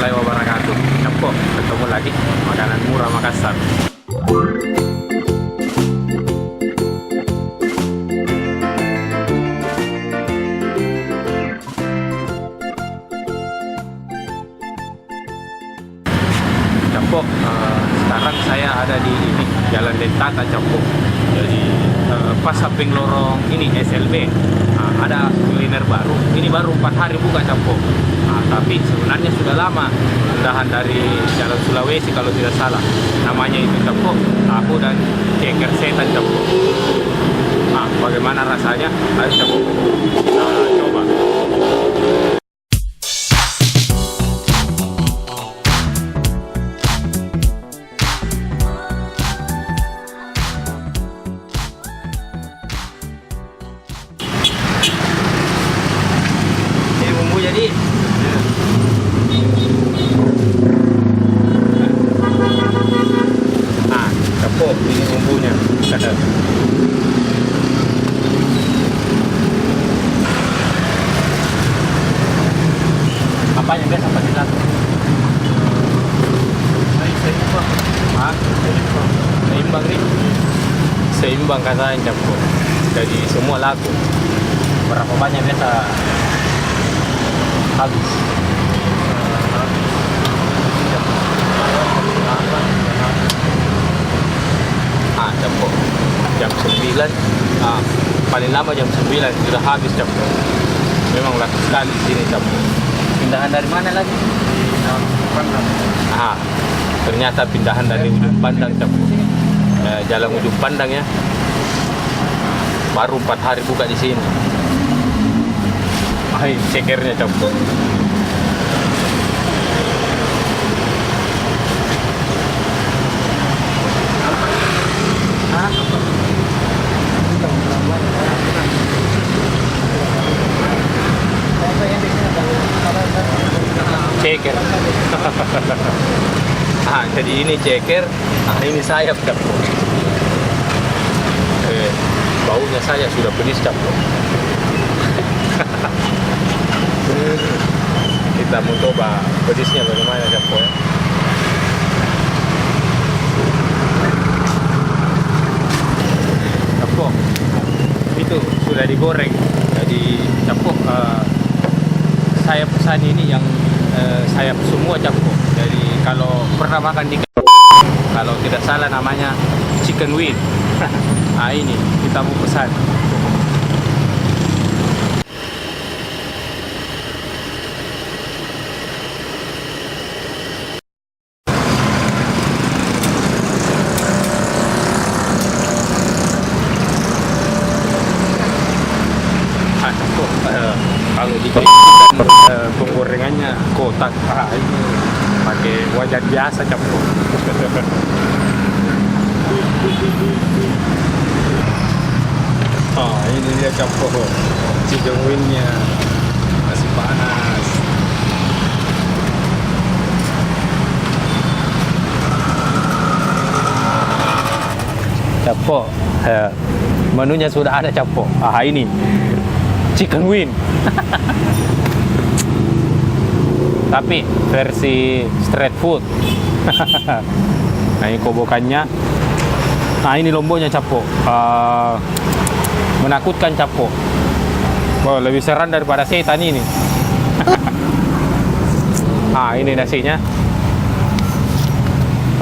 warahmatullahi wabarakatuh. Capo, ketemu lagi makanan murah Makassar. Capo, sekarang saya ada di ini Jalan Dentata Capo. Jadi pas samping lorong ini SLB ada kuliner baru. Ini baru 4 hari buka Capo. Tapi sebenarnya sudah lama, sudahan dari Jalan Sulawesi kalau tidak salah. Namanya itu Capo, tahu dan ceker setan Capo. Bagaimana rasanya? Ayo Capo, kita coba. Ini bumbu jadi. Capo, ini bumbunya. Apanya biasa pakai satu? Seimbang. Seimbang nih. Seimbang katanya Capo. Jadi semua laku. Berapa banyak biasa habis? Capo jam 9, paling lama jam 9 sudah habis Capo. Memang laku sekali di sini Capo. Pindahan dari mana lagi? Pandang. Ternyata pindahan dari Ujung Pandang Capo. Jalan Ujung Pandang ya. Baru 4 hari buka di sini. Cekernya Capo. Ceker. Jadi ini ceker, ini sayap Capo. Baunya saya sudah pedis Capo. Kita mau coba pedisnya bagaimana Capo ya. Capo, itu sudah digoreng. Jadi Capo, saya pesan ini yang sayap semua Capo. Jadi kalau pernah makan di kalau tidak salah namanya chicken wing. Ini kita mau pesan. Kalau di penggorengannya kotak, ini pakai wajan biasa Capo. Ini dia Capo, chicken wing-nya masih panas. Capo, menunya sudah ada Capo. Ini chicken wing. Tapi versi street food. Ini kobokannya. Ini lomboknya Capo. Menakutkan Capo. Lebih seram daripada setan ini. Ini nasinya.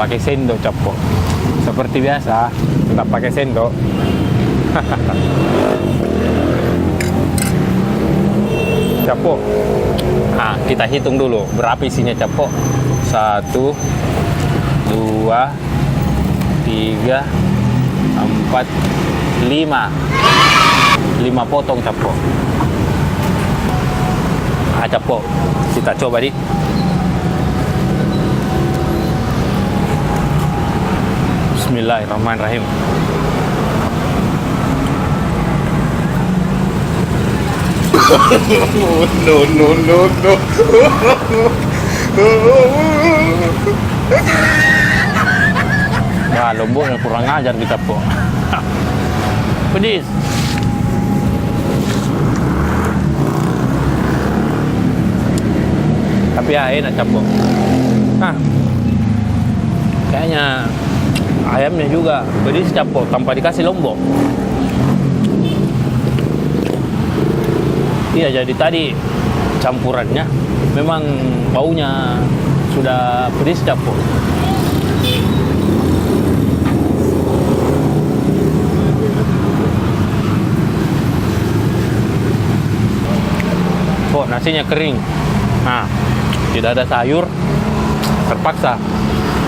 Pakai sendok Capo. Seperti biasa, tetap pakai sendok. Capo. Kita hitung dulu berapa isinya Capo. 1, 2, 3, 4, 5 potong Capo. Capo, kita coba di. Bismillahirrahmanirrahim. No. Lomboknya kurang ajar kita po. Pedis. Tapi tapi ya enak capok. Nah, kayaknya ayamnya juga pedis capok tanpa dikasih lombok. Iya, jadi tadi campurannya memang baunya sudah pedis capok. Oh, nasinya kering. Nah, tidak ada sayur, terpaksa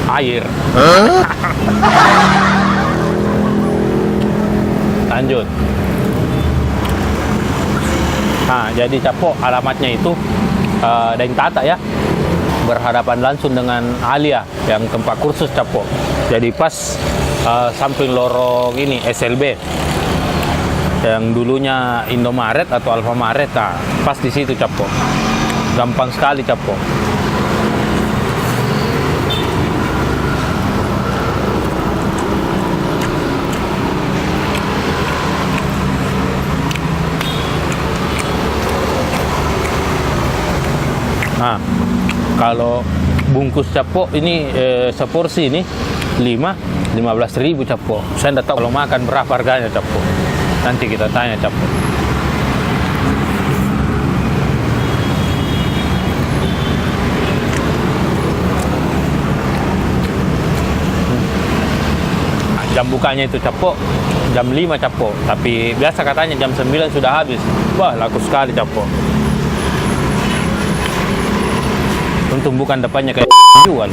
air. Lanjut. Nah, jadi capok alamatnya itu Daeng Tata ya, berhadapan langsung dengan Alia yang tempat kursus capok. Jadi pas samping lorong ini SLB yang dulunya Indomaret atau Alfamaret. Nah, pas di situ capok. Gampang sekali capok. Nah, kalau bungkus capok ini seporsi ini 15.000 capok. Saya tidak tahu kalau makan berapa harganya capok. Nanti kita tanya capok. Jam bukanya itu capok jam 5 capok, tapi biasa katanya jam 9 sudah habis. Wah, laku sekali capok. Untung bukan depannya kayak jual.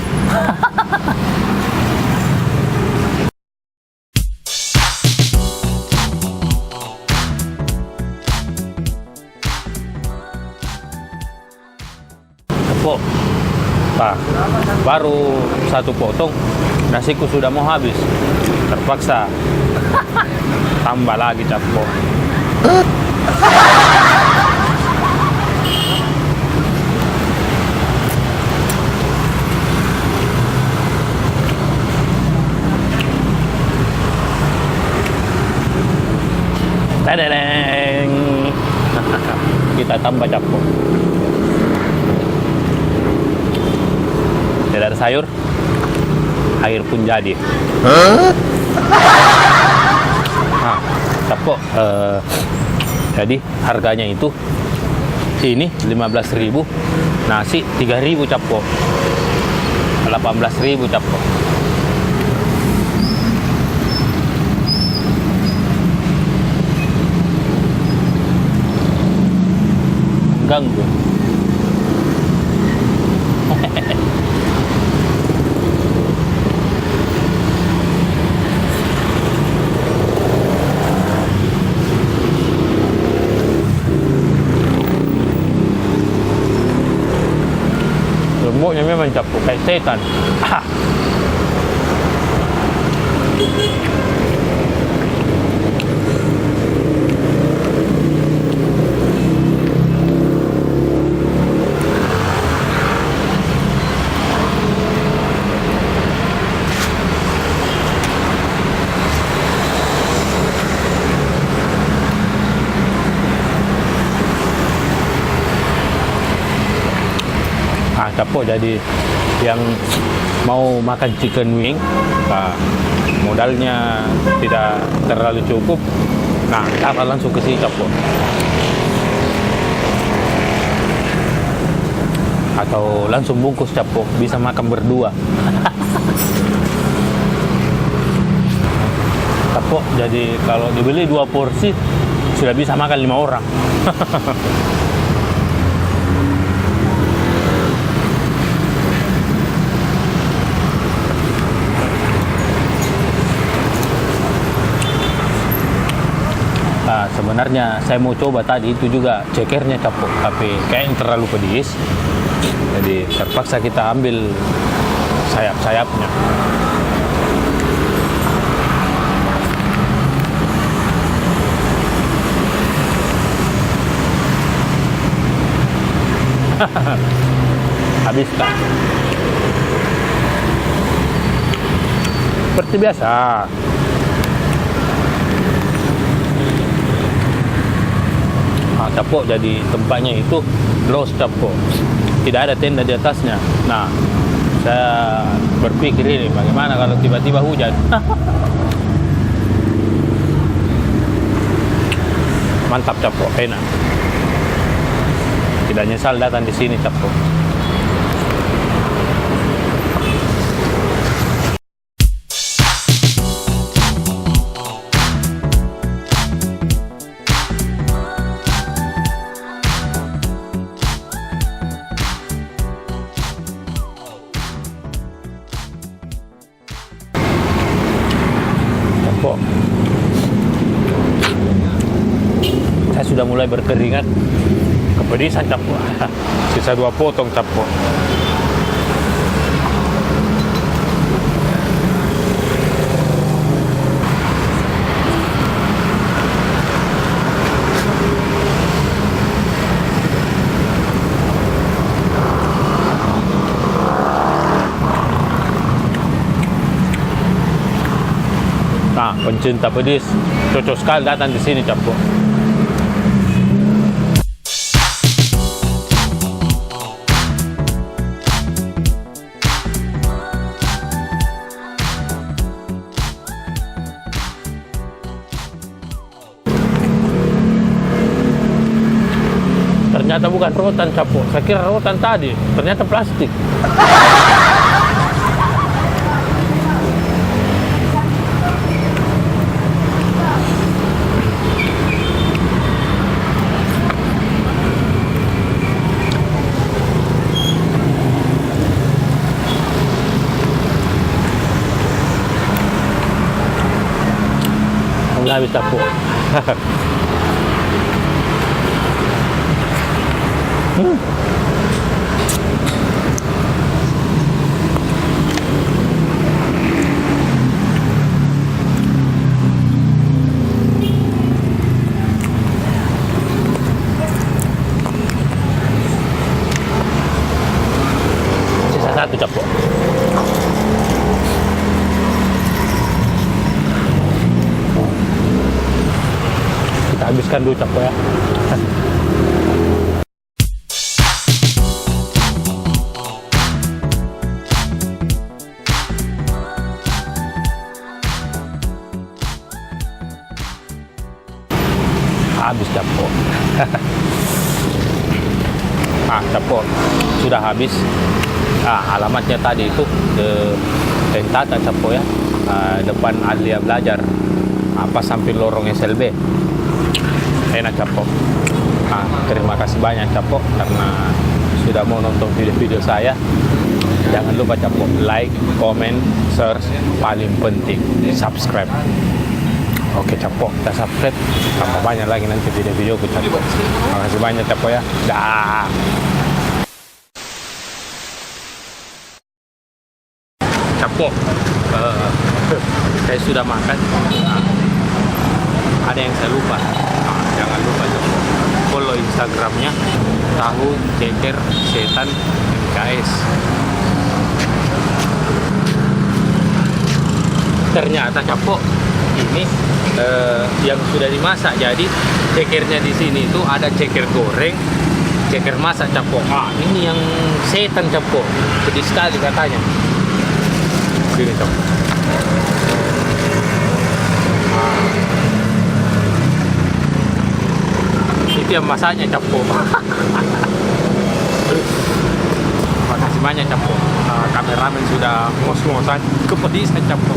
Capok. Nah, baru satu potong, nasiku sudah mau habis. Terpaksa tambah lagi capok. Tadadeng. Kita tambah capok. Tidak ada sayur, air pun jadi. Nah, capok. Jadi harganya itu ini 15.000, nasi 3.000 capok, 18.000 capok. Ganggu. Lembutnya memang capok kayak setan. Capok. Jadi yang mau makan chicken wing, nah, modalnya tidak terlalu cukup, nah dapat langsung ke sini capok. Atau langsung bungkus capok, bisa makan berdua. Capok, jadi kalau dibeli 2 porsi sudah bisa makan 5 orang. Nah, sebenarnya saya mau coba tadi itu juga cekernya capok, tapi kayaknya terlalu pedis. Jadi terpaksa kita ambil sayap-sayapnya. Habiskan. Seperti biasa. Capok, jadi tempatnya itu Los Capok. tidak ada tenda di atasnya. Nah, saya berpikir ini bagaimana kalau tiba-tiba hujan. Mantap Capo, enak. Tidak nyesal datang di sini Capo. Capo. Saya sudah mulai berkeringat. Kepedisan Capo. Sisa 2 potong Capo. Nah, pencinta pedis cocok sekali datang di sini Capo. Ternyata bukan rotan Capo. Saya kira rotan tadi, ternyata plastik. Nggak habis Capo. Sisa 1 Capo. Kita habiskan dulu Capo ya. Habis Capo. Capo sudah habis. Alamatnya tadi itu Dentata Capo ya, depan Alia Belajar, pas samping lorong SLB. Enak Capo. Terima kasih banyak Capo karena sudah mau nonton video-video saya. Jangan lupa Capo like, comment, share, paling penting subscribe. Oke Capo, kita subscribe, tambah banyak lagi nanti video-videoku Capo. Terima kasih banyak Capo ya. Dah. Capo, saya sudah makan. Ada yang saya lupa. Jangan lupa Capo, follow Instagramnya Tahu Ceker Setan MKS. Ternyata Capo ini yang sudah dimasak, jadi cekernya di sini itu ada ceker goreng, ceker masak Capo. Ini yang setan Capo, pedis sekali katanya. Ini Capo. Itu yang masaknya Capo. Makasih banyak Capo. Kameramen sudah ngos-ngosan, kepedisan Capo.